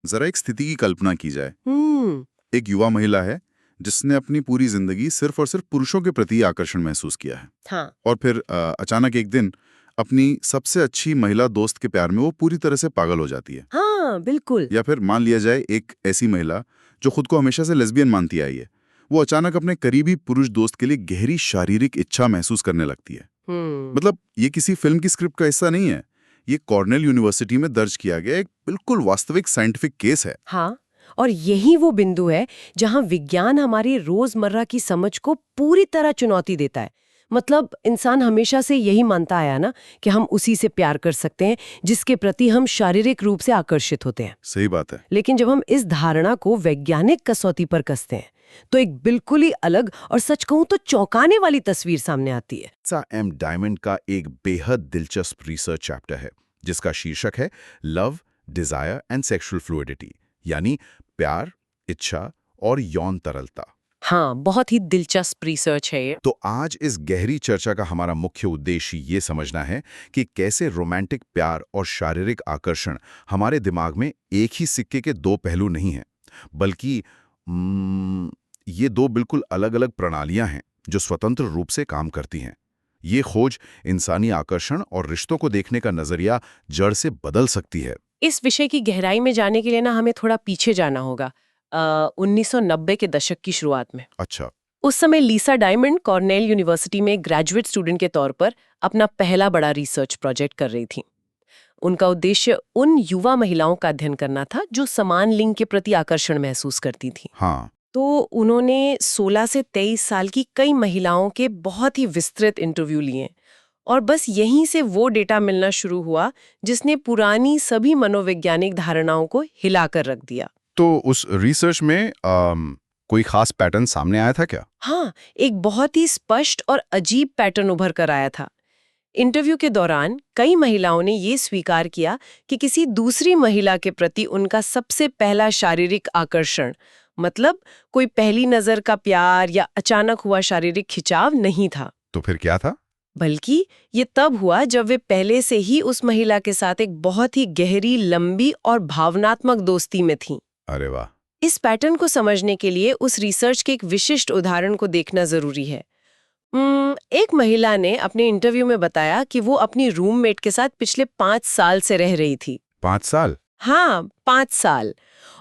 जरा एक स्थिति की कल्पना की जाए। हम्म। एक युवा महिला है जिसने अपनी पूरी जिंदगी सिर्फ और सिर्फ पुरुषों के प्रति आकर्षण महसूस किया है। हाँ। और फिर अचानक एक दिन अपनी सबसे अच्छी महिला दोस्त के प्यार में वो पूरी तरह से पागल हो जाती है। हाँ बिल्कुल। या फिर मान लिया जाए एक ऐसी महिला जो खुद को हमेशा से लेस्बियन मानती आई है, वो अचानक अपने करीबी पुरुष दोस्त के लिए गहरी शारीरिक इच्छा महसूस करने लगती है। मतलब ये किसी फिल्म की स्क्रिप्ट का हिस्सा नहीं है, ये कॉर्नेल यूनिवर्सिटी में दर्ज किया गया एक बिल्कुल वास्तविक साइंटिफिक केस है। हाँ, और यही वो बिंदु है जहां विज्ञान हमारी रोजमर्रा की समझ को पूरी तरह चुनौती देता है। मतलब इंसान हमेशा से यही मानता आया ना कि हम उसी से प्यार कर सकते हैं जिसके प्रति हम शारीरिक रूप से आकर्षित होते हैं। सही बात है। लेकिन जब हम इस धारणा को वैज्ञानिक कसौटी पर कसते हैं तो एक बिल्कुल ही अलग और सच कहूं तो चौंकाने वाली तस्वीर सामने आती है। एम डायमंड का एक बेहद दिलचस्प रिसर्च चैप्टर है जिसका शीर्षक है love, desire and sexual fluidity, यानी प्यार, इच्छा और यौन तरलता। हाँ, बहुत ही दिलचस्प रिसर्च है ये। तो आज इस गहरी चर्चा का हमारा मुख्य उद्देश्य ये समझना है कि कैसे रोमांटिक प्यार और शारीरिक आकर्षण हमारे दिमाग में एक ही सिक्के के दो पहलू नहीं हैं, बल्कि ये दो बिल्कुल अलग-अलग प्रणालियां हैं जो स्वतंत्र रूप से काम करती हैं। ये खोज इंसानी आकर्षण और रिश्तों को देखने का नजरिया जड़ से बदल सकती है। इस विषय की गहराई में जाने के लिए ना हमें थोड़ा पीछे जाना होगा, 1990 के दशक की शुरुआत में। अच्छा। उस समय लीसा डायमंड कॉर्नेल यूनिवर्सिटी में ग्रेजुएट स्टूडेंट के तौर पर अपना पहला बड़ा रिसर्च प्रोजेक्ट कर रही थी। उनका उद्देश्य उन युवा महिलाओं का अध्ययन करना था जो समान लिंग के प्रति आकर्षण महसूस करती थी। हाँ। तो उन्होंने 16 से 23 साल की कई महिलाओं के बहुत ही विस्तृत इंटरव्यू लिए और बस यहीं से वो डेटा मिलना शुरू हुआ जिसने पुरानी सभी मनोवैज्ञानिक धारणाओं को हिलाकर रख दिया। तो उस रिसर्च में कोई खास पैटर्न सामने आया था क्या? हाँ, एक बहुत ही स्पष्ट और अजीब पैटर्न उभर कर आया था। इंटरव्यू के दौरान कई महिलाओं ने ये स्वीकार किया कि किसी दूसरी महिला के प्रति उनका सबसे पहला शारीरिक आकर्षण, मतलब कोई पहली नजर का प्यार या अचानक हुआ शारीरिक खिंचाव नहीं था। तो फिर क्या था? बल्कि ये तब हुआ जब वे पहले से ही उस महिला के साथ एक बहुत ही गहरी, लंबी और भावनात्मक दोस्ती में थीं। अरे वाह! इस पैटर्न को समझने के लिए उस रिसर्च के एक विशिष्ट उदाहरण को देखना जरूरी है। एक महिला ने अपने इंटरव्यू में बताया कि वो अपनी रूममेट के साथ पिछले 5 साल से रह रही थी। 5 साल? हाँ, 5 साल।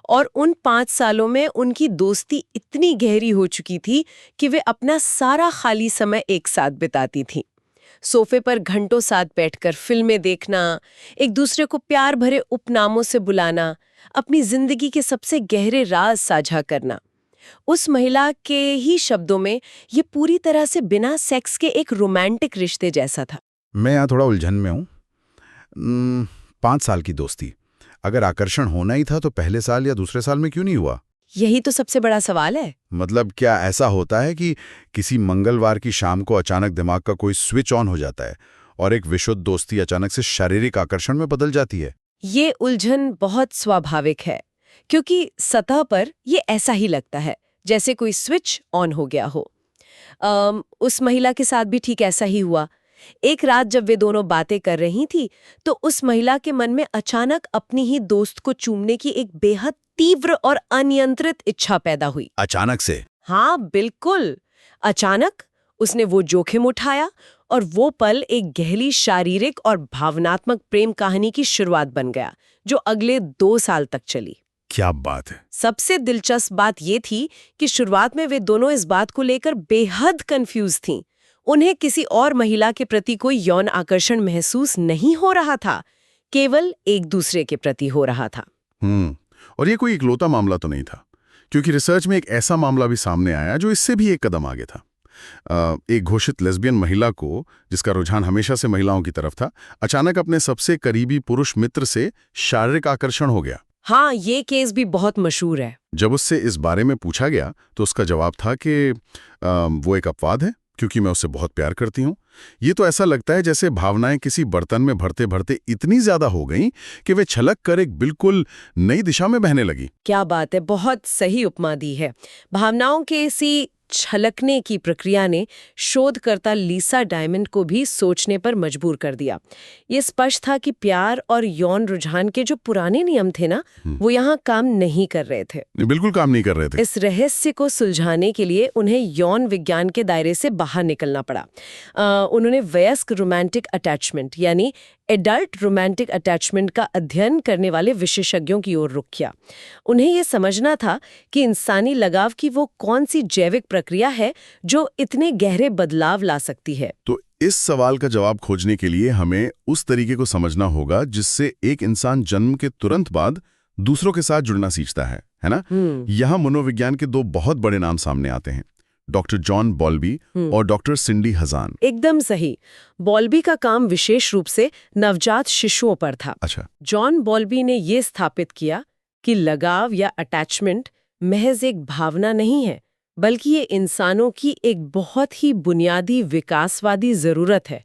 और उन 5 सालों में उनकी दोस्ती इतनी गहरी हो चुकी थी कि वे अपना सारा खाली समय एक साथ बिताती थीं। सोफे पर घंटों साथ बैठकर फिल्में देखना, एक दूसरे को प्यार भरे उपनामों से बुलाना, अपनी जिंदगी के सबसे गहरे राज साझा करना। उस महिला के ही शब्दों में ये पूरी तरह से बिना सेक्स के एक रोमांटिक रिश्ते जैसा था। मैं यहाँ थोड़ा उलझन में हूँ। 5 साल की दोस्ती, अगर आकर्षण होना ही था तो पहले साल या दूसरे साल में क्यों नहीं हुआ? यही तो सबसे बड़ा सवाल है। मतलब क्या ऐसा होता है कि किसी मंगलवार की शाम को अचानक दिमाग का कोई स्विच ऑन हो जाता है और एक विशुद्ध दोस्ती अचानक से शारीरिक आकर्षण में बदल जाती है? ये उलझन बहुत स्वाभाविक है, क्योंकि सतह पर ये ऐसा ही लगता है जैसे कोई स्विच ऑन हो गया हो। उस महिला के साथ भी ठीक ऐसा ही हुआ। एक रात जब वे दोनों बातें कर रही थी तो उस महिला के मन में अचानक अपनी ही दोस्त को चूमने की एक बेहद तीव्र और अनियंत्रित इच्छा पैदा हुई। अचानक से? हाँ बिल्कुल, अचानक उसने वो जोखिम उठाया और वो पल एक गहरी शारीरिक और भावनात्मक प्रेम कहानी की शुरुआत बन गया जो अगले 2 साल तक चली। क्या बात है! सबसे दिलचस्प बात ये थी कि शुरुआत में वे दोनों इस बात को लेकर बेहद कंफ्यूज थीं। उन्हें किसी और महिला के प्रति कोई यौन आकर्षण महसूस नहीं हो रहा था, केवल एक दूसरे के प्रति हो रहा था। और ये कोई इकलौता मामला तो नहीं था, क्योंकि रिसर्च में एक ऐसा मामला भी सामने आया जो इससे भी एक कदम आगे था। एक घोषित लेस्बियन महिला को, जिसका रुझान हमेशा से महिलाओं की तरफ था, अचानक अपने सबसे करीबी पुरुष मित्र से शारीरिक आकर्षण हो गया। हाँ, ये केस भी बहुत मशहूर है। जब उससे इस बारे में पूछा गया तो उसका जवाब था कि वो एक अपवाद है, क्योंकि मैं उससे बहुत प्यार करती हूँ। ये तो ऐसा लगता है जैसे भावनाएं किसी बर्तन में भरते भरते इतनी ज्यादा हो गईं कि वे छलक कर एक बिल्कुल नई दिशा में बहने लगी। क्या बात है, बहुत सही उपमा दी है। भावनाओं के इसी छलकने की प्रक्रिया ने शोधकर्ता लीसा डायमंड को भी सोचने पर मजबूर कर दिया। ये स्पष्ट था कि प्यार और यौन रुझान के जो पुराने नियम थे ना, वो यहाँ काम नहीं कर रहे थे। बिल्कुल काम नहीं कर रहे थे। इस रहस्य को सुलझाने के लिए उन्हें यौन विज्ञान के दायरे से बाहर निकलना पड़ा। उन्होंने वयस्क रोमांटिक अटैचमेंट यानी एडल्ट रोमांटिक अटैचमेंट का अध्ययन करने वाले विशेषज्ञों की ओर रुख किया। उन्हें यह समझना था कि इंसानी लगाव की वो कौन सी जैविक प्रक्रिया है जो इतने गहरे बदलाव ला सकती है। तो इस सवाल का जवाब खोजने के लिए हमें उस तरीके को समझना होगा जिससे एक इंसान जन्म के तुरंत बाद दूसरों के साथ जुड़ना सीखता है ना? यहाँ मनोविज्ञान के दो बहुत बड़े नाम सामने आते हैं, डॉक्टर जॉन बॉल्बी और डॉक्टर सिंडी हजान। एकदम सही। बॉल्बी का काम विशेष रूप से नवजात शिशुओं पर था। अच्छा। जॉन बॉल्बी ने ये स्थापित किया कि लगाव या अटैचमेंट महज एक भावना नहीं है, बल्कि ये इंसानों की एक बहुत ही बुनियादी विकासवादी जरूरत है।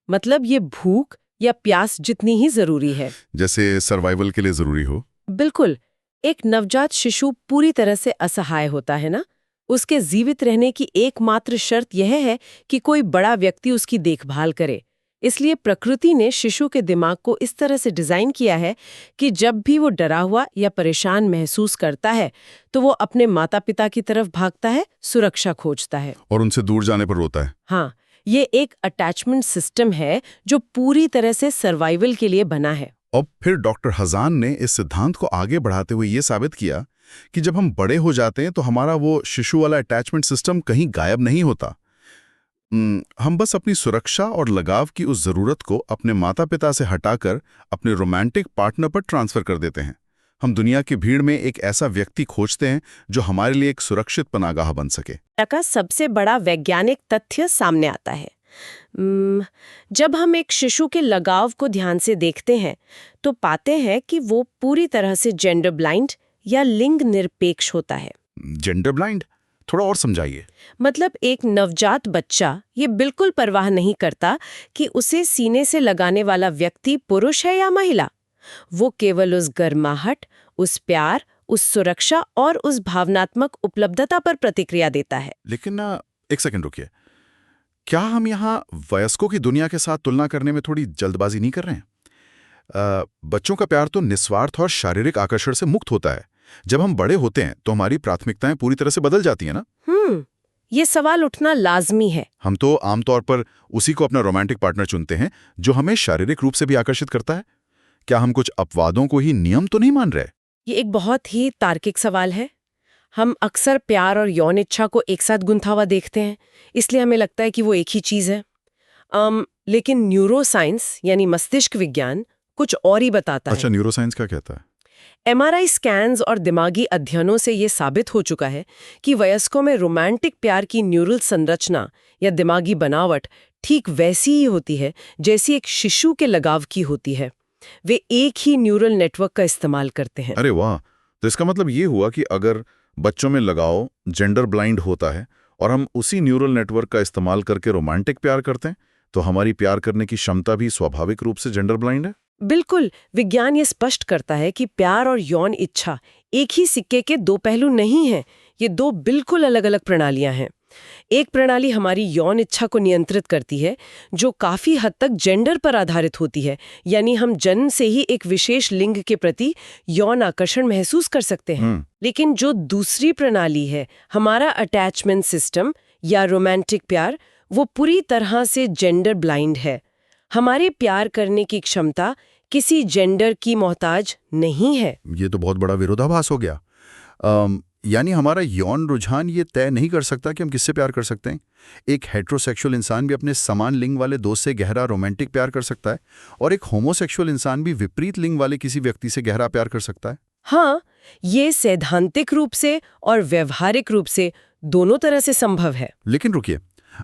मतलब ये भूख या प्यास जितनी ही जरूरी है, जैसे सर्वाइवल के लिए जरूरी हो। बिल्कुल। एक नवजात शिशु पूरी तरह से असहाय होता है ना, उसके जीवित रहने की एकमात्र शर्त यह है कि कोई बड़ा व्यक्ति उसकी देखभाल करे। इसलिए प्रकृति ने शिशु के दिमाग को इस तरह से डिजाइन किया है कि जब भी वो डरा हुआ या परेशान महसूस करता है तो वो अपने माता पिता की तरफ भागता है, सुरक्षा खोजता है और उनसे दूर जाने पर रोता है। हाँ, ये एक अटैचमेंट सिस्टम है जो पूरी तरह से सर्वाइवल के लिए बना है। और फिर डॉक्टर हजान ने इस सिद्धांत को आगे बढ़ाते हुए ये साबित किया कि जब हम बड़े हो जाते हैं तो हमारा वो शिशु वाला अटैचमेंट सिस्टम कहीं गायब नहीं होता। हम बस अपनी सुरक्षा और लगाव की उस जरूरत को अपने माता पिता से हटाकर अपने रोमांटिक पार्टनर पर ट्रांसफर कर देते हैं। हम दुनिया की भीड़ में एक ऐसा व्यक्ति खोजते हैं जो हमारे लिए एक सुरक्षित पनागाह बन सके। का सबसे बड़ा वैज्ञानिक तथ्य सामने आता है। जब हम एक शिशु के लगाव को ध्यान से देखते हैं तो पाते हैं कि वो पूरी तरह से जेंडर ब्लाइंड या लिंग निरपेक्ष होता है। Gender blind? थोड़ा और समझाइए। मतलब एक नवजात बच्चा ये बिल्कुल परवाह नहीं करता कि उसे सीने से लगाने वाला व्यक्ति पुरुष है या महिला। वो केवल उस गर्माहट, उस प्यार, उस सुरक्षा और उस भावनात्मक उपलब्धता पर प्रतिक्रिया देता है। लेकिन एक सेकंड रुकिए, क्या हम यहाँ वयस्कों की दुनिया के साथ तुलना करने में थोड़ी जल्दबाजी नहीं कर रहे हैं? बच्चों का प्यार तो निस्वार्थ और शारीरिक आकर्षण से मुक्त होता है। जब हम बड़े होते हैं तो हमारी प्राथमिकताएं पूरी तरह से बदल जाती हैं ना? ये सवाल उठना लाजमी है। हम तो आमतौर पर उसी को अपना रोमांटिक पार्टनर चुनते हैं जो हमें शारीरिक रूप से भी आकर्षित करता है। क्या हम कुछ अपवादों को ही नियम तो नहीं मान रहे? ये एक बहुत ही तार्किक सवाल है। हम अक्सर प्यार और यौन इच्छा को एक साथ गुंथा हुआ देखते हैं, इसलिए हमें लगता है कि वो एक ही चीज है। लेकिन न्यूरोसाइंस यानी मस्तिष्क विज्ञान कुछ और ही बताता है। अच्छा, न्यूरोसाइंस क्या कहता है? MRI स्कैन्स और दिमागी अध्ययनों से ये साबित हो चुका है कि वयस्कों में रोमांटिक प्यार की न्यूरल संरचना या दिमागी बनावट ठीक वैसी ही होती है जैसी एक शिशु के लगाव की होती है। वे एक ही न्यूरल नेटवर्क का इस्तेमाल करते हैं। अरे वाह! तो इसका मतलब ये हुआ कि अगर बच्चों में लगाव जेंडर ब्लाइंड होता है और हम उसी न्यूरल नेटवर्क का इस्तेमाल करके रोमांटिक प्यार करते हैं तो हमारी प्यार करने की क्षमता भी स्वाभाविक रूप से जेंडर ब्लाइंड है। बिल्कुल। विज्ञान ये स्पष्ट करता है कि प्यार और यौन इच्छा एक ही सिक्के के दो पहलू नहीं हैं। ये दो बिल्कुल अलग अलग प्रणालियां हैं। एक प्रणाली हमारी यौन इच्छा को नियंत्रित करती है जो काफी हद तक जेंडर पर आधारित होती है, यानी हम जन्म से ही एक विशेष लिंग के प्रति यौन आकर्षण महसूस कर सकते हैं। लेकिन जो दूसरी प्रणाली है हमारा अटैचमेंट सिस्टम या रोमांटिक प्यार, वो पूरी तरह से जेंडर ब्लाइंड है। हमारे प्यार करने की क्षमता किसी जेंडर की मोहताज नहीं है। ये तो बहुत बड़ा विरोधाभास हो गया। यानी हमारा यौन रुझान ये तय नहीं कर सकता कि हम किससे प्यार कर सकते हैं। एक हेट्रोसेक्सुअल इंसान भी अपने समान लिंग वाले दोस्त से गहरा रोमांटिक प्यार कर सकता है और एक होमोसेक्सुअल इंसान भी विपरीत लिंग वाले किसी व्यक्ति से गहरा प्यार कर सकता है। हाँ, ये सैद्धांतिक रूप से और व्यवहारिक रूप से दोनों तरह से संभव है। लेकिन रुकिए,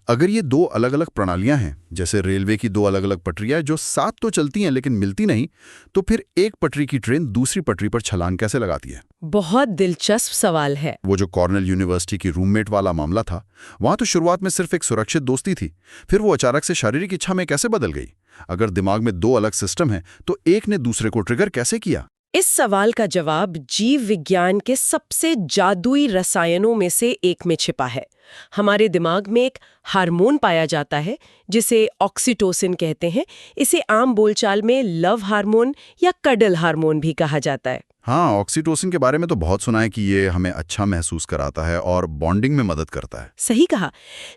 अगर ये दो अलग अलग प्रणालियां हैं, जैसे रेलवे की दो अलग अलग पटरियां जो साथ तो चलती हैं लेकिन मिलती नहीं, तो फिर एक पटरी की ट्रेन दूसरी पटरी पर छलांग कैसे लगाती है? बहुत दिलचस्प सवाल है। वो जो कॉर्नेल यूनिवर्सिटी की रूममेट वाला मामला था, वहां तो शुरुआत में सिर्फ एक सुरक्षित दोस्ती थी, फिर वो अचानक से शारीरिक इच्छा में कैसे बदल गई? अगर दिमाग में दो अलग सिस्टम हैं, तो एक ने दूसरे को ट्रिगर कैसे किया? इस सवाल का जवाब जीव विज्ञान के सबसे जादुई रसायनों में से एक में छिपा है, हमारे दिमाग में एक हार्मोन पाया जाता है जिसे ऑक्सीटोसिन कहते हैं। इसे आम बोलचाल में लव हार्मोन या कडल हार्मोन भी कहा जाता है। हाँ, ऑक्सीटोसिन के बारे में तो बहुत सुना है कि ये हमें अच्छा महसूस कराता है और बॉन्डिंग में मदद करता है। सही कहा,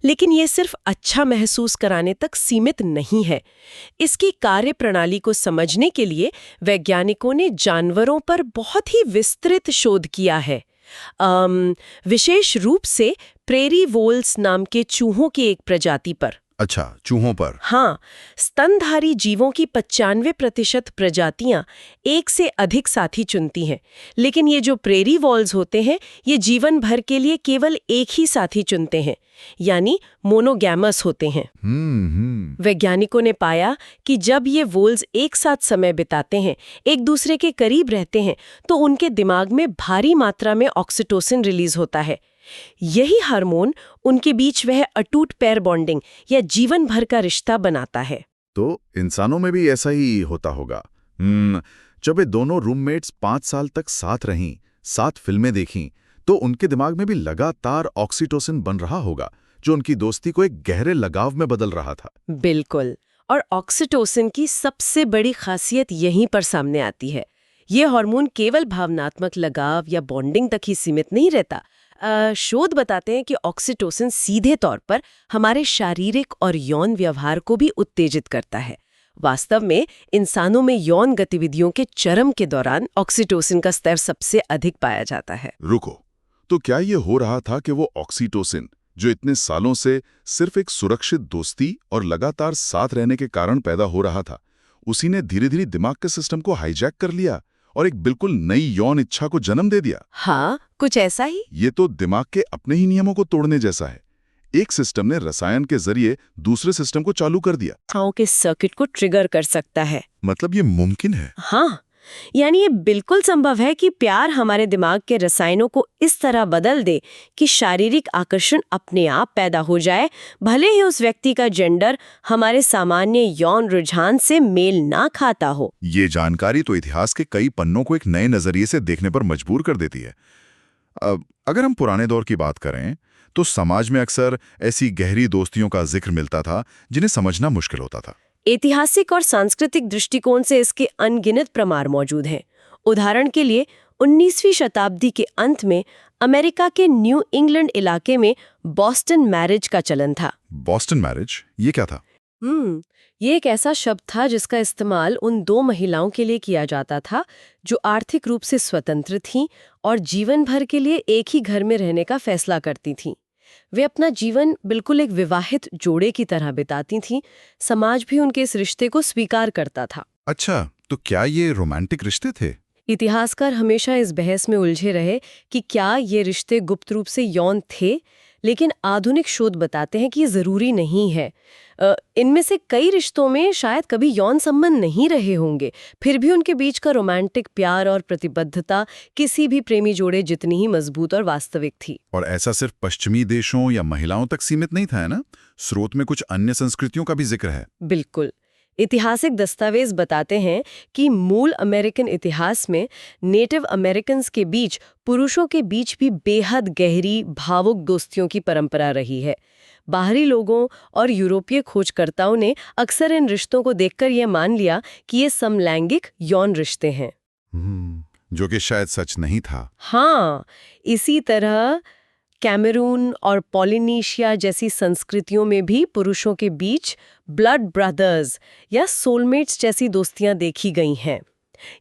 लेकिन ये सिर्फ अच्छा महसूस कराने तक सीमित नहीं है। इसकी कार्यप्रणाली को समझने के लिए वैज्ञानिकों ने जानवरों पर बहुत ही विस्तृत शोध किया है। विशेष रूप से प्रेरी वोल्स नाम के चूहों की एक प्रजाति पर। अच्छा, चूहों पर। हाँ, स्तनधारी जीवों की 95% प्रजातियां एक से अधिक साथी चुनती हैं, लेकिन ये जो प्रेरी वॉल्स होते हैं ये जीवन भर के लिए केवल एक ही साथी चुनते हैं, यानी मोनोगैमस होते हैं। वैज्ञानिकों ने पाया कि जब ये वोल्स एक साथ समय बिताते हैं, एक दूसरे के करीब रहते हैं, तो उनके दिमाग में भारी मात्रा में ऑक्सीटोसिन रिलीज होता है। यही हार्मोन उनके बीच वह अटूट पेयर बॉन्डिंग या जीवन भर का रिश्ता बनाता है। तो इंसानों में भी ऐसा ही होता होगा। जब वे दोनों रूममेट्स 5 साल तक साथ रहीं, साथ फिल्में देखीं, तो उनके दिमाग में भी लगातार ऑक्सीटोसिन बन रहा होगा, जो उनकी दोस्ती को एक गहरे लगाव में बदल रहा था। बिल्कुल, और ऑक्सीटोसिन की सबसे बड़ी खासियत यहीं पर सामने आती है। ये हार्मोन केवल भावनात्मक लगाव या बॉन्डिंग तक ही सीमित नहीं रहता। शोध बताते हैं कि ऑक्सीटोसिन सीधे तौर पर हमारे शारीरिक और यौन व्यवहार को भी उत्तेजित करता है। वास्तव में इंसानों में यौन गतिविधियों के चरम के दौरान ऑक्सीटोसिन का स्तर सबसे अधिक पाया जाता है। रुको, तो क्या ये हो रहा था कि वो ऑक्सीटोसिन जो इतने सालों से सिर्फ एक सुरक्षित दोस्ती और लगातार साथ रहने के कारण पैदा हो रहा था, उसी ने धीरे धीरे दिमाग के सिस्टम को हाईजैक कर लिया और एक बिल्कुल नई यौन इच्छा को जन्म दे दिया? हाँ, कुछ ऐसा ही। ये तो दिमाग के अपने ही नियमों को तोड़ने जैसा है। एक सिस्टम ने रसायन के जरिए दूसरे सिस्टम को चालू कर दिया। इच्छाओं के सर्किट को ट्रिगर कर सकता है। मतलब ये मुमकिन है? हाँ, यानी ये बिल्कुल संभव है कि प्यार हमारे दिमाग के रसायनों को इस तरह बदल दे कि शारीरिक आकर्षण अपने आप पैदा हो जाए, भले ही उस व्यक्ति का जेंडर हमारे सामान्य यौन रुझान से मेल ना खाता हो। ये जानकारी तो इतिहास के कई पन्नों को एक नए नजरिए से देखने पर मजबूर कर देती है। अगर हम पुराने दौर की बात करें तो समाज में अक्सर ऐसी गहरी दोस्तियों का जिक्र मिलता था जिन्हें समझना मुश्किल होता था। ऐतिहासिक और सांस्कृतिक दृष्टिकोण से इसके अनगिनत प्रमाण मौजूद हैं। उदाहरण के लिए 19वीं शताब्दी के अंत में अमेरिका के न्यू इंग्लैंड इलाके में बॉस्टन मैरिज का चलन था। बॉस्टन मैरिज, ये क्या था? ये एक ऐसा शब्द था जिसका इस्तेमाल उन 2 महिलाओं के लिए किया जाता था जो आर्थिक रूप से स्वतंत्र थीं और जीवन भर के लिए एक ही घर में रहने का फैसला करती थीं। वे अपना जीवन बिल्कुल एक विवाहित जोड़े की तरह बिताती थीं। समाज भी उनके इस रिश्ते को स्वीकार करता था। अच्छा, तो क्या ये रोमांटिक रिश्ते थे? इतिहासकार हमेशा इस बहस में उलझे रहे कि क्या ये रिश्ते गुप्त रूप से यौन थे, लेकिन आधुनिक शोध बताते हैं कि ये जरूरी नहीं है। इनमें से कई रिश्तों में शायद कभी यौन संबंध नहीं रहे होंगे, फिर भी उनके बीच का रोमांटिक प्यार और प्रतिबद्धता किसी भी प्रेमी जोड़े जितनी ही मजबूत और वास्तविक थी। और ऐसा सिर्फ पश्चिमी देशों या महिलाओं तक सीमित नहीं था, है ना? स्रोत में कुछ अन्य संस्कृतियों का भी जिक्र है। बिल्कुल। ऐतिहासिक दस्तावेज बताते हैं कि मूल अमेरिकन इतिहास में नेटिव अमेरिकन्स के बीच पुरुषों के बीच भी बेहद गहरी भावुक दोस्तियों की परंपरा रही है। बाहरी लोगों और यूरोपीय खोजकर्ताओं ने अक्सर इन रिश्तों को देखकर यह मान लिया कि ये समलैंगिक यौन रिश्ते हैं, जो कि शायद सच नहीं था। हाँ, इसी तरह कैमरून और पॉलिनेशिया जैसी संस्कृतियों में भी पुरुषों के बीच ब्लड ब्रदर्स या सोलमेट्स जैसी दोस्तियां देखी गई हैं।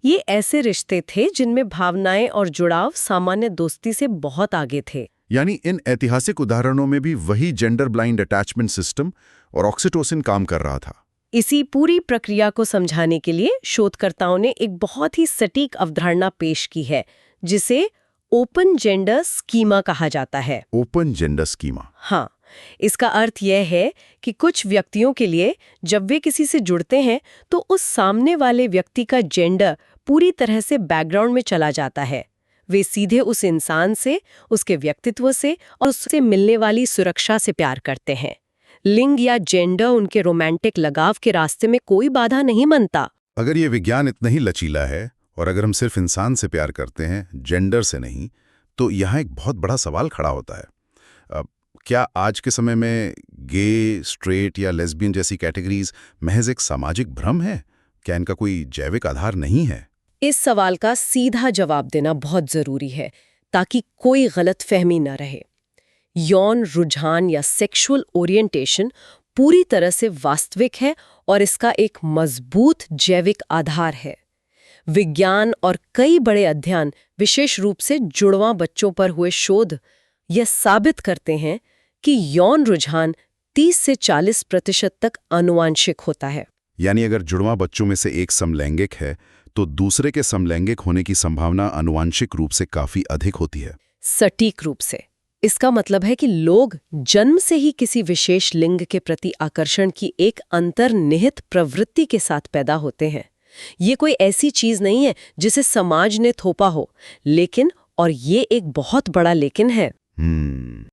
ये ऐसे रिश्ते थे जिनमें भावनाएं और जुड़ाव सामान्य दोस्ती से बहुत आगे थे। यानी इन ऐतिहासिक उदाहरणों में भी वही जेंडर ब्लाइंड अटैचमेंट सिस्टम और ऑक्सीटोसिन काम कर रहा था। इसी पूरी प्रक्रिया को समझाने के लिए शोधकर्ताओं ने एक बहुत ही सटीक अवधारणा पेश की है, जिसे ओपन जेंडर स्कीमा कहा जाता है। Open gender schema? हाँ, इसका अर्थ यह है कि कुछ व्यक्तियों के लिए जब वे किसी से जुड़ते हैं तो उस सामने वाले व्यक्ति का जेंडर पूरी तरह से बैकग्राउंड में चला जाता है। वे सीधे उस इंसान से, उसके व्यक्तित्व से और उससे मिलने वाली सुरक्षा से प्यार करते हैं। लिंग या जेंडर उनके रोमांटिक लगाव के रास्ते में कोई बाधा नहीं बनता। अगर ये विज्ञान इतना ही लचीला है और अगर हम सिर्फ इंसान से प्यार करते हैं, जेंडर से नहीं, तो यहाँ एक बहुत बड़ा सवाल खड़ा होता है। क्या आज के समय में गे, स्ट्रेट या लेस्बियन जैसी कैटेगरीज महज एक सामाजिक भ्रम है? क्या इनका कोई जैविक आधार नहीं है? इस सवाल का सीधा जवाब देना बहुत जरूरी है ताकि कोई गलतफहमी न रहे। यौन रुझान या सेक्सुअल ओरिएंटेशन पूरी तरह से वास्तविक है और इसका एक मजबूत जैविक आधार है। विज्ञान और कई बड़े अध्ययन, विशेष रूप से जुड़वां बच्चों पर हुए शोध, यह साबित करते हैं कि यौन रुझान 30 से 40% तक आनुवांशिक होता है। यानी अगर जुड़वां बच्चों में से एक समलैंगिक है तो दूसरे के समलैंगिक होने की संभावना आनुवांशिक रूप से काफी अधिक होती है। सटीक रूप से। इसका मतलब है कि लोग जन्म से ही किसी विशेष लिंग के प्रति आकर्षण की एक अंतर्निहित प्रवृत्ति के साथ पैदा होते हैं। ये कोई ऐसी चीज नहीं है जिसे समाज ने थोपा हो, लेकिन, और ये एक बहुत बड़ा लेकिन है,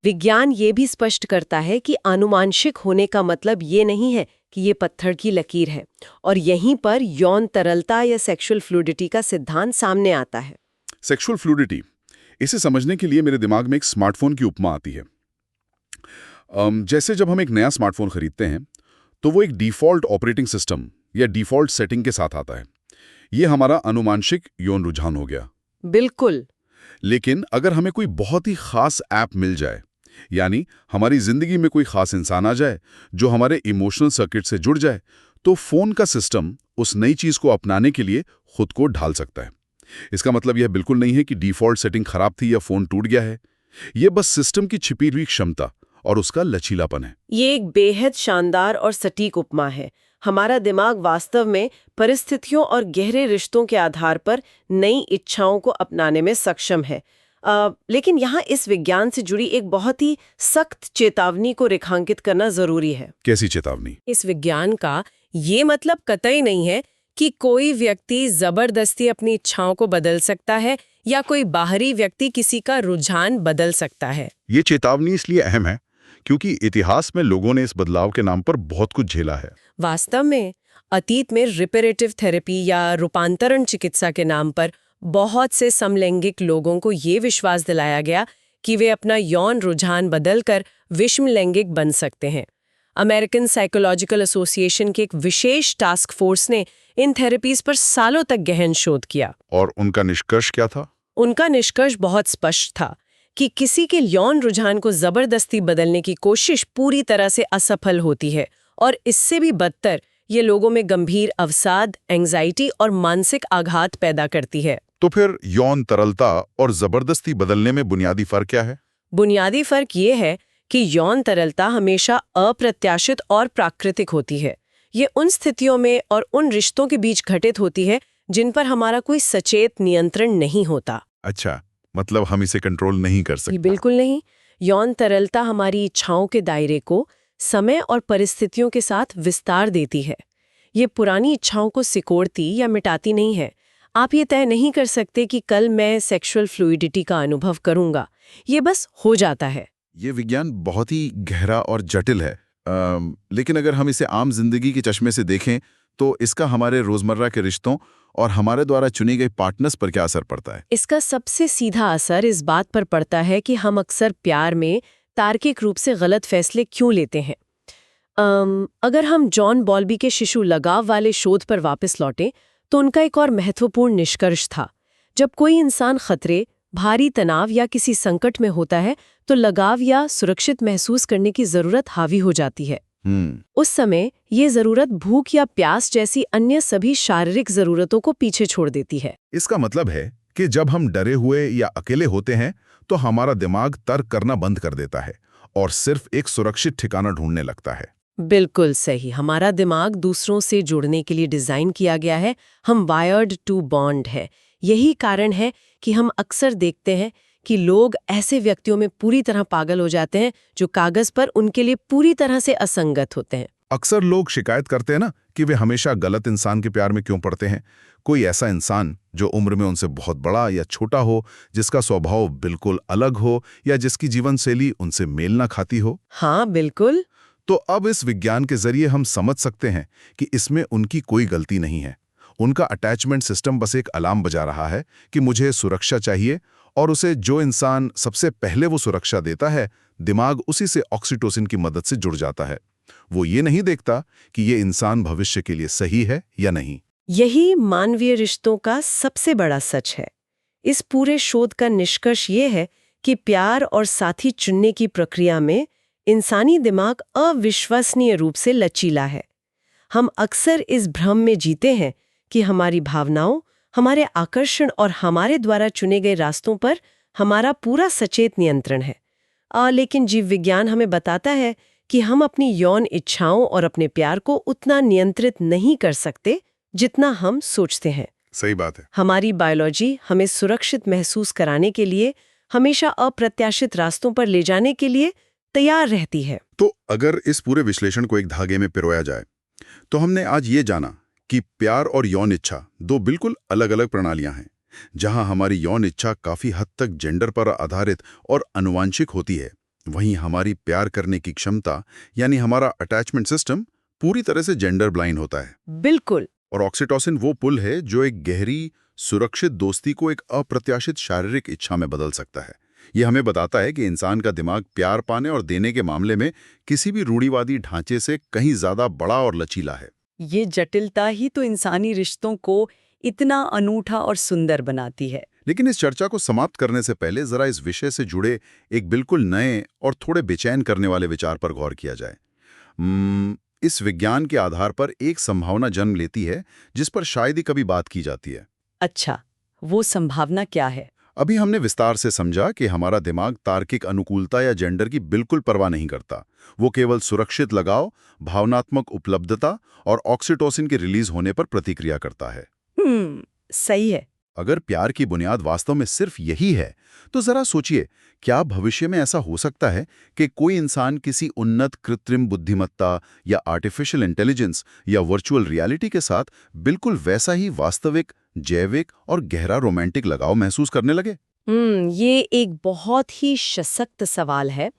विज्ञान ये भी स्पष्ट करता है कि आनुवांशिक होने का मतलब ये नहीं है कि ये पत्थर की लकीर है, और यहीं पर यौन तरलता या सेक्सुअल फ्लूइडिटी का सिद्धांत सामने आता है। सेक्सुअल फ्लूइडिटी, इसे समझने के लिए मेरे दिमाग में एक स्मार्टफोन की उपमा आती है। जैसे जब हम एक नया स्मार्टफोन खरीदते हैं तो वो एक डिफ़ॉल्ट ऑपरेटिंग सिस्टम या डिफ़ॉल्ट सेटिंग के साथ आता है। ये हमारा आनुवांशिक यौन रुझान हो गया। बिल्कुल। लेकिन अगर हमें कोई बहुत ही खास ऐप मिल जाए, यानी हमारी जिंदगी में कोई खास इंसान आ जाए जो हमारे इमोशनल सर्किट से जुड़ जाए, तो फोन का सिस्टम उस नई चीज को अपनाने के लिए खुद को ढाल सकता है। इसका मतलब यह बिल्कुल नहीं है कि डिफ़ॉल्ट सेटिंग खराब थी या फोन टूट गया है। यह बस सिस्टम की छिपी हुई क्षमता और उसका लचीलापन है। ये एक बेहद शानदार और सटीक उपमा है। हमारा दिमाग वास्तव में परिस्थितियों और गहरे रिश्तों के आधार पर नई इच्छाओं को अपनाने में सक्षम है। लेकिन यहाँ इस विज्ञान से जुड़ी एक बहुत ही सख्त चेतावनी को रेखांकित करना जरूरी है। कैसी चेतावनी? इस विज्ञान का ये मतलब कतई नहीं है कि कोई व्यक्ति जबरदस्ती अपनी इच्छाओं को बदल सकता है या कोई बाहरी व्यक्ति किसी का रुझान बदल सकता है। ये चेतावनी इसलिए अहम है क्योंकि इतिहास में लोगों ने इस बदलाव के नाम पर बहुत कुछ झेला है। वास्तव में अतीत में रिपेरेटिव थेरेपी या रूपांतरण चिकित्सा के नाम पर बहुत से समलैंगिक लोगों को ये विश्वास दिलाया गया कि वे अपना यौन रुझान बदलकर विषमलैंगिक बन सकते हैं। अमेरिकन साइकोलॉजिकल एसोसिएशन के एक विशेष टास्क फोर्स ने इन थेरेपीज पर सालों तक गहन शोध किया। और उनका निष्कर्ष क्या था? उनका निष्कर्ष बहुत स्पष्ट था कि किसी के यौन रुझान को जबरदस्ती बदलने की कोशिश पूरी तरह से असफल होती है, और इससे भी बदतर ये लोगों में गंभीर अवसाद, एंग्जाइटी और मानसिक आघात पैदा करती है। तो फिर यौन तरलता और जबरदस्ती बदलने में बुनियादी फर्क क्या है? बुनियादी फर्क ये है कि यौन तरलता हमेशा अप्रत्याशित और प्राकृतिक होती है। ये उन स्थितियों में और उन रिश्तों के बीच घटित होती है जिन पर हमारा कोई सचेत नियंत्रण नहीं होता। अच्छा, मतलब हम इसे कंट्रोल नहीं कर सकते? बिल्कुल नहीं। यौन तरलता हमारी इच्छाओं के दायरे को समय और परिस्थितियों के साथ विस्तार देती है। ये पुरानी इच्छाओं को सिकोड़ती या मिटाती नहीं है। आप ये तय नहीं कर सकते कि कल मैं सेक्सुअल फ्लूइडिटी का अनुभव करूंगा। ये बस हो जाता है। ये विज्ञान बहुत ही गहरा और जटिल है, लेकिन अगर हम इसे आम जिंदगी के चश्मे से देखें तो इसका हमारे रोजमर्रा के रिश्तों और हमारे द्वारा चुनी गई पार्टनर्स पर क्या असर पड़ता है? इसका सबसे सीधा असर इस बात पर पड़ता है कि हम अक्सर प्यार में तार्किक रूप से गलत फैसले क्यों लेते हैं। अगर हम जॉन बॉल्बी के शिशु लगाव वाले शोध पर वापस लौटें तो उनका एक और महत्वपूर्ण निष्कर्ष था। जब कोई इंसान खतरे, भारी तनाव या किसी संकट में होता है तो लगाव या सुरक्षित महसूस करने की जरूरत हावी हो जाती है। उस समय ये जरूरत भूख या प्यास जैसी अन्य सभी शारीरिक जरूरतों को पीछे छोड़ देती है। इसका मतलब है कि जब हम डरे हुए या अकेले होते हैं तो हमारा दिमाग तर्क करना बंद कर देता है और सिर्फ एक सुरक्षित ठिकाना ढूंढने लगता है। बिल्कुल सही। हमारा दिमाग दूसरों से जुड़ने के लिए डिजाइन किया गया है। हम वायर्ड टू बॉन्ड है। यही कारण है कि हम अक्सर देखते हैं कि लोग ऐसे व्यक्तियों में पूरी तरह पागल हो जाते हैं जो कागज पर उनके लिए पूरी तरह से असंगत होते हैं। अक्सर लोग शिकायत करते हैं ना कि वे हमेशा गलत इंसान के प्यार में क्यों पड़ते हैं। कोई ऐसा इंसान जो उम्र में उनसे बहुत बड़ा या छोटा हो, जिसका स्वभाव बिल्कुल अलग हो या जिसकी जीवन शैली उनसे मेल ना खाती हो। हाँ बिल्कुल। तो अब इस विज्ञान के जरिए हम समझ सकते हैं कि इसमें उनकी कोई गलती नहीं है। उनका अटैचमेंट सिस्टम बस एक अलार्म बजा रहा है कि मुझे सुरक्षा चाहिए और उसे जो इंसान सबसे पहले वो सुरक्षा देता है, दिमाग उसी से ऑक्सीटोसिन की मदद से जुड़ जाता है। वो ये नहीं देखता कि ये इंसान भविष्य के लिए सही है या नहीं। यही मानवीय रिश्तों का सबसे बड़ा सच है। इस पूरे शोध का निष्कर्ष ये है कि प्यार और साथी चुनने की प्रक्रिया में इंसानी दिमाग अविश्वसनीय रूप से लचीला है। हम अक्सर इस भ्रम में जीते हैं कि हमारी भावनाओं, हमारे आकर्षण और हमारे द्वारा चुने गए रास्तों पर हमारा पूरा सचेत नियंत्रण है। लेकिन जीव विज्ञान हमें बताता है कि हम अपनी यौन इच्छाओं और अपने प्यार को उतना नियंत्रित नहीं कर सकते जितना हम सोचते हैं। सही बात है। हमारी बायोलॉजी हमें सुरक्षित महसूस कराने के लिए, हमेशा अप्रत्याशित रास्तों पर ले जाने के लिए तैयार रहती है। तो अगर इस पूरे विश्लेषण को एक धागे में पिरोया जाए, तो हमने आज ये जाना कि प्यार और यौन इच्छा दो बिल्कुल अलग-अलग प्रणालियां हैं। जहां हमारी यौन इच्छा काफी हद तक जेंडर पर आधारित और आनुवांशिक होती है, वहीं हमारी प्यार करने की क्षमता यानी हमारा अटैचमेंट सिस्टम पूरी तरह से जेंडर ब्लाइंड होता है। बिल्कुल। और ऑक्सीटोसिन वो पुल है जो एक गहरी, सुरक्षित दोस्ती को एक अप्रत्याशित शारीरिक इच्छा में बदल सकता है। ये हमें बताता है कि इंसान का दिमाग प्यार पाने और देने के मामले में किसी भी रूढ़िवादी ढांचे से कहीं ज्यादा बड़ा और लचीला है। ये जटिलता ही तो इंसानी रिश्तों को इतना अनूठा और सुंदर बनाती है। लेकिन इस चर्चा को समाप्त करने से पहले जरा इस विषय से जुड़े एक बिल्कुल नए और थोड़े बेचैन करने वाले विचार पर गौर किया जाए। इस विज्ञान के आधार पर एक संभावना जन्म लेती है जिस पर शायद ही कभी बात की जाती है। अच्छा, वो संभावना क्या है? अभी हमने विस्तार से समझा कि हमारा दिमाग तार्किक अनुकूलता या जेंडर की बिल्कुल परवाह नहीं करता। वो केवल सुरक्षित लगाव, भावनात्मक उपलब्धता और ऑक्सीटोसिन के रिलीज होने पर प्रतिक्रिया करता है। सही है। अगर प्यार की बुनियाद वास्तव में सिर्फ यही है, तो जरा सोचिए, क्या भविष्य में ऐसा हो सकता है कि कोई इंसान किसी उन्नत कृत्रिम बुद्धिमत्ता या आर्टिफिशियल इंटेलिजेंस या वर्चुअल रियलिटी के साथ बिल्कुल वैसा ही वास्तविक, जैविक और गहरा रोमांटिक लगाव महसूस करने लगे? ये एक बहुत ही सशक्त सवाल है।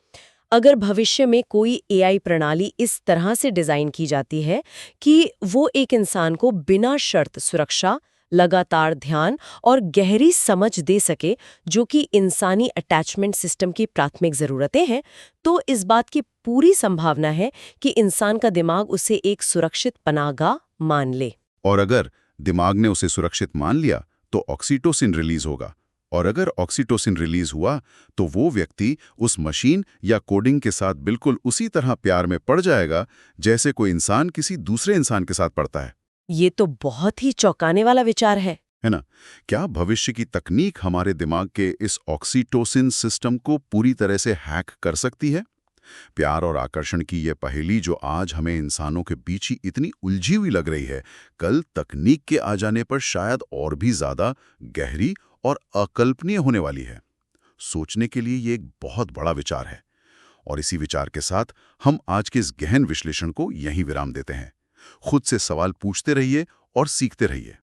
अगर भविष्य में कोई एआई प्रणाली इस तरह से डिजाइन की जाती है कि वो एक इंसान को बिना शर्त सुरक्षा, लगातार ध्यान और गहरी समझ दे सके, जो कि इंसानी अटैचमेंट सिस्टम की प्राथमिक जरूरतें हैं, तो इस बात की पूरी संभावना है कि इंसान का दिमाग उसे एक सुरक्षित पनाहगाह मान ले। और अगर दिमाग ने उसे सुरक्षित मान लिया, तो ऑक्सीटोसिन रिलीज होगा। और अगर ऑक्सीटोसिन रिलीज हुआ, तो वो व्यक्ति उस मशीन या कोडिंग के साथ बिल्कुल उसी तरह प्यार में पड़ जाएगा जैसे कोई इंसान किसी दूसरे इंसान के साथ पड़ता है। ये तो बहुत ही चौंकाने वाला विचार है ना? क्या भविष्य की तकनीक हमारे दिमाग के इस ऑक्सीटोसिन सिस्टम को पूरी तरह से हैक कर सकती है? प्यार और आकर्षण की ये पहेली जो आज हमें इंसानों के बीच ही इतनी उलझी हुई लग रही है, कल तकनीक के आ जाने पर शायद और भी ज्यादा गहरी और अकल्पनीय होने वाली है। सोचने के लिए ये एक बहुत बड़ा विचार है। और इसी विचार के साथ हम आज के इस गहन विश्लेषण को यहीं विराम देते हैं। खुद से सवाल पूछते रहिए और सीखते रहिए।